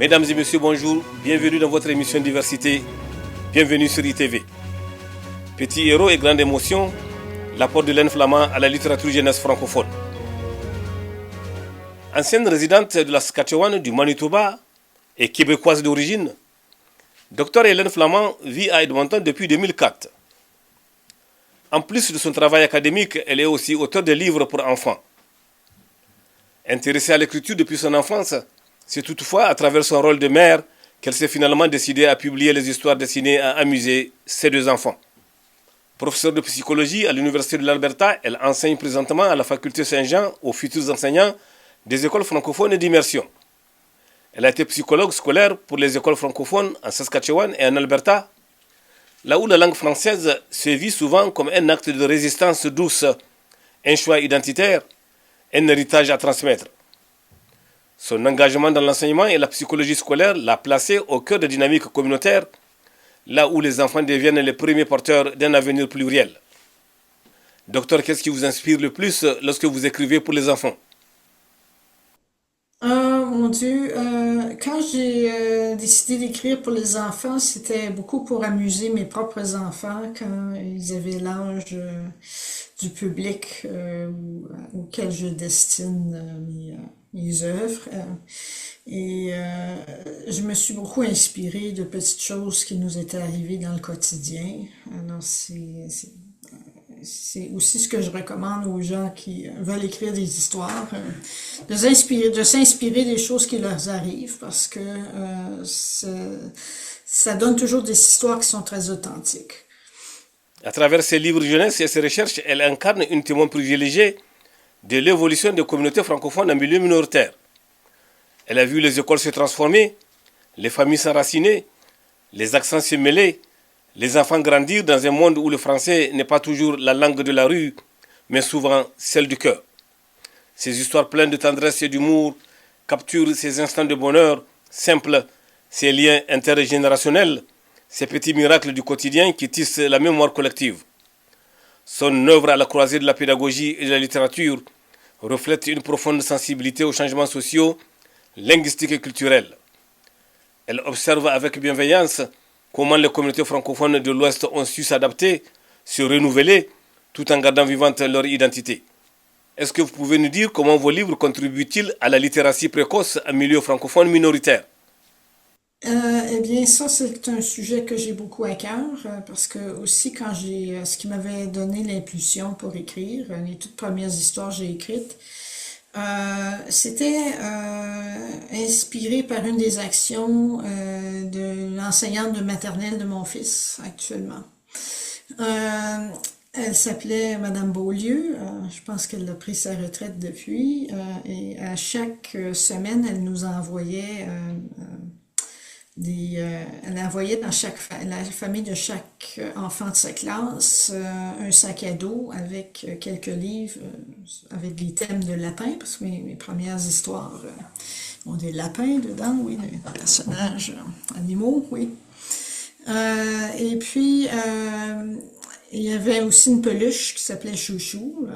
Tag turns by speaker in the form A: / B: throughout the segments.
A: Mesdames et messieurs, bonjour. Bienvenue dans votre émission Diversité. Bienvenue sur ITV. Petit héros et grande émotion, l'apport de Hélène Flamand à la littérature jeunesse francophone. Ancienne résidente de la Saskatchewan, du Manitoba et québécoise d'origine, Dr Hélène Flamand vit à Edmonton depuis 2004. En plus de son travail académique, elle est aussi auteure de livres pour enfants. Intéressée à l'écriture depuis son enfance, c'est toutefois à travers son rôle de mère qu'elle s'est finalement décidée à publier les histoires destinées à amuser ses deux enfants. Professeure de psychologie à l'Université de l'Alberta, elle enseigne présentement à la faculté Saint-Jean aux futurs enseignants des écoles francophones d'immersion. Elle a été psychologue scolaire pour les écoles francophones en Saskatchewan et en Alberta, là où la langue française se vit souvent comme un acte de résistance douce, un choix identitaire, un héritage à transmettre. Son engagement dans l'enseignement et la psychologie scolaire l'a placé au cœur de dynamiques communautaires, là où les enfants deviennent les premiers porteurs d'un avenir pluriel. Docteur, qu'est-ce qui vous inspire le plus lorsque vous écrivez pour les enfants?
B: Mon Dieu, quand j'ai décidé d'écrire pour les enfants, c'était beaucoup pour amuser mes propres enfants quand ils avaient l'âge du public auquel je destine mes œuvres. Je me suis beaucoup inspirée de petites choses qui nous étaient arrivées dans le quotidien. Alors, c'est aussi ce que je recommande aux gens qui veulent écrire des histoires, de s'inspirer des choses qui leur arrivent parce que ça donne toujours des histoires qui sont très authentiques.
A: À travers ses livres jeunesse et ses recherches, elle incarne une témoin privilégiée de l'évolution des communautés francophones en milieu minoritaire. Elle a vu les écoles se transformer, les familles s'enraciner, les accents se mêler, les enfants grandir dans un monde où le français n'est pas toujours la langue de la rue, mais souvent celle du cœur. Ces histoires pleines de tendresse et d'humour capturent ces instants de bonheur simples, ces liens intergénérationnels, ces petits miracles du quotidien qui tissent la mémoire collective. Son œuvre à la croisée de la pédagogie et de la littérature reflète une profonde sensibilité aux changements sociaux, linguistiques et culturels. Elle observe avec bienveillance comment les communautés francophones de l'Ouest ont su s'adapter, se renouveler, tout en gardant vivante leur identité. Est-ce que vous pouvez nous dire comment vos livres contribuent-ils à la littératie précoce en milieu francophone minoritaire?
B: Eh bien, ça, c'est un sujet que j'ai beaucoup à cœur parce que aussi quand ce qui m'avait donné l'impulsion pour écrire, les toutes premières histoires que j'ai écrites, c'était inspiré par une des actions de l'enseignante de maternelle de mon fils actuellement. Euh, Elle s'appelait Madame Beaulieu. Je pense qu'elle a pris sa retraite depuis. Et à chaque semaine, elle nous envoyait elle envoyait dans la famille de chaque enfant de sa classe un sac à dos avec quelques livres avec des thèmes de lapins, parce que mes premières histoires ont des lapins dedans, oui, des personnages animaux, oui. Et puis, il y avait aussi une peluche qui s'appelait Chouchou.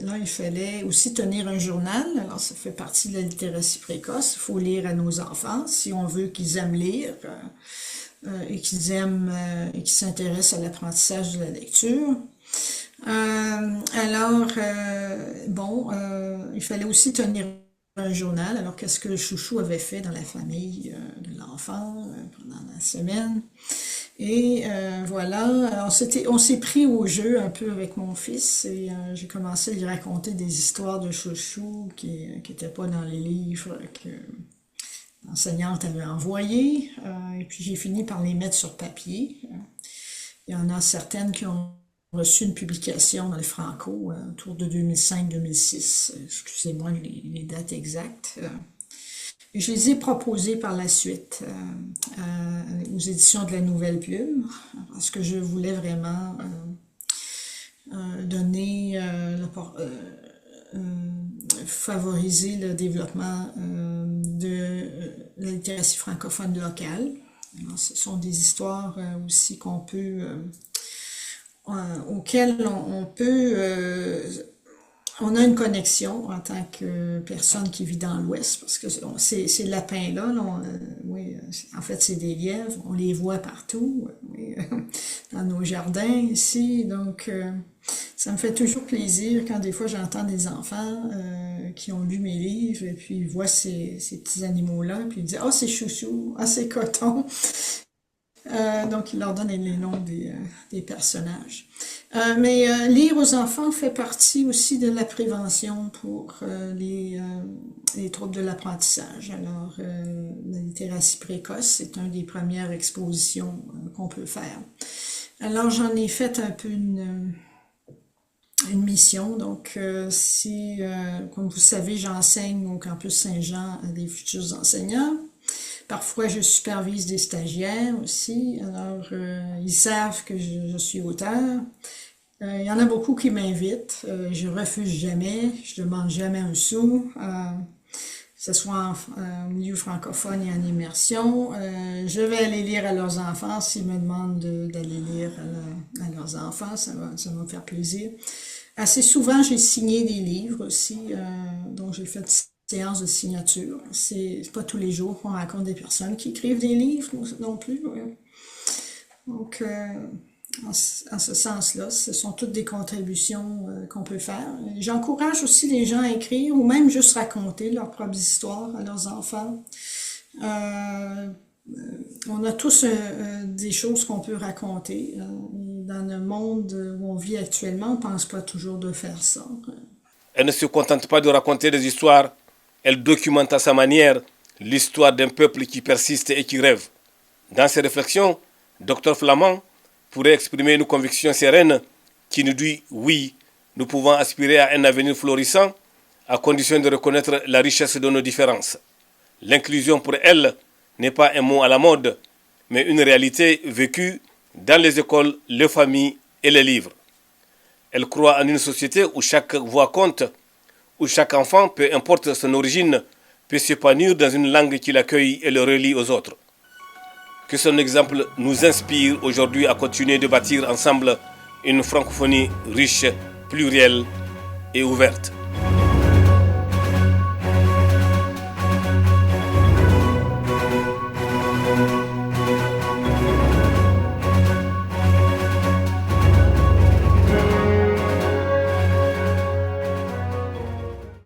B: Là, il fallait aussi tenir un journal. Alors, ça fait partie de la littératie précoce. Il faut lire à nos enfants si on veut qu'ils aiment lire et qu'ils aiment et qu'ils s'intéressent à l'apprentissage de la lecture. Il fallait aussi tenir un journal. Alors, qu'est-ce que le chouchou avait fait dans la famille de l'enfant pendant la semaine? Voilà, on s'est pris au jeu un peu avec mon fils et j'ai commencé à lui raconter des histoires de chouchou qui étaient pas dans les livres que l'enseignante avait envoyés. Et puis j'ai fini par les mettre sur papier. Il y en a certaines qui ont reçu une publication dans le Franco autour de 2005-2006. Excusez-moi les dates exactes. Et je les ai proposés par la suite aux éditions de la Nouvelle Plume, parce que je voulais vraiment donner, favoriser le développement de la littératie francophone locale. Alors, ce sont des histoires aussi auxquelles on peut on a une connexion en tant que personne qui vit dans l'Ouest, parce que ces lapins-là, oui, en fait, c'est des lièvres, on les voit partout, oui, dans nos jardins ici, donc ça me fait toujours plaisir quand des fois j'entends des enfants qui ont lu mes livres, et puis ils voient ces petits animaux-là, puis ils disent « Ah, c'est chouchou, ah, c'est coton ». Donc, il leur donne les noms des personnages. Mais lire aux enfants fait partie aussi de la prévention pour les troubles de l'apprentissage. Alors, la littératie précoce, c'est une des premières expositions qu'on peut faire. Alors, j'en ai fait un peu une mission. Donc, comme vous savez, j'enseigne au campus Saint-Jean à des futurs enseignants. Parfois, je supervise des stagiaires aussi. Alors, ils savent que je suis auteur. Il y en a beaucoup qui m'invitent. Je refuse jamais. Je demande jamais un sou. Que ce soit en milieu francophone et en immersion. Je vais aller lire à leurs enfants. S'ils me demandent d'aller lire à leurs enfants, ça va me faire plaisir. Assez souvent, j'ai signé des livres aussi. Donc, j'ai fait séance de signature. C'est pas tous les jours qu'on rencontre des personnes qui écrivent des livres non plus. Ouais. Donc, en ce sens-là, ce sont toutes des contributions qu'on peut faire. J'encourage aussi les gens à écrire ou même juste raconter leurs propres histoires à leurs enfants. On a tous des choses qu'on peut raconter. Dans le monde où on vit actuellement, on ne pense pas toujours de faire ça.
A: Elle ne se contente pas de raconter des histoires, elle documente à sa manière l'histoire d'un peuple qui persiste et qui rêve. Dans ses réflexions, Dr Flamand pourrait exprimer une conviction sereine qui nous dit oui, nous pouvons aspirer à un avenir florissant à condition de reconnaître la richesse de nos différences. L'inclusion pour elle n'est pas un mot à la mode, mais une réalité vécue dans les écoles, les familles et les livres. Elle croit en une société où chaque voix compte, où chaque enfant, peu importe son origine, peut s'épanouir dans une langue qui l'accueille et le relie aux autres. Que son exemple nous inspire aujourd'hui à continuer de bâtir ensemble une francophonie riche, plurielle et ouverte.